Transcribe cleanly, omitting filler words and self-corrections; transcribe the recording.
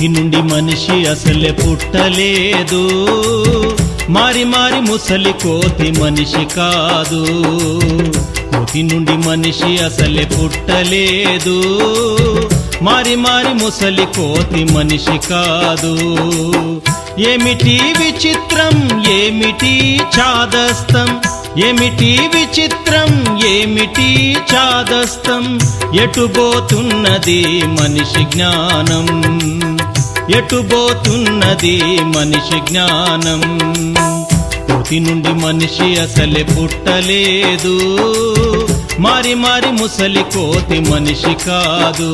కోతి నుండి మనిషి అసలే పుట్టలేదు, మారి మారి ముసలి కోతి మనిషి కాదు. కోతి నుండి మనిషి అసలే పుట్టలేదు, మారి మారి ముసలి కోతి మనిషి కాదు. ఏమిటి విచిత్రం, ఏమిటి చాదస్తం, ఏమిటి విచిత్రం, ఏమిటి చాదస్తం, ఎటుబోతున్నది మనిషి జ్ఞానం, ఎటుబోతున్నది మనిషి జ్ఞానం. కోతి నుండి మనిషి అసలే పుట్టలేదు, మారి మారి ముసలి కోతి మనిషి కాదు.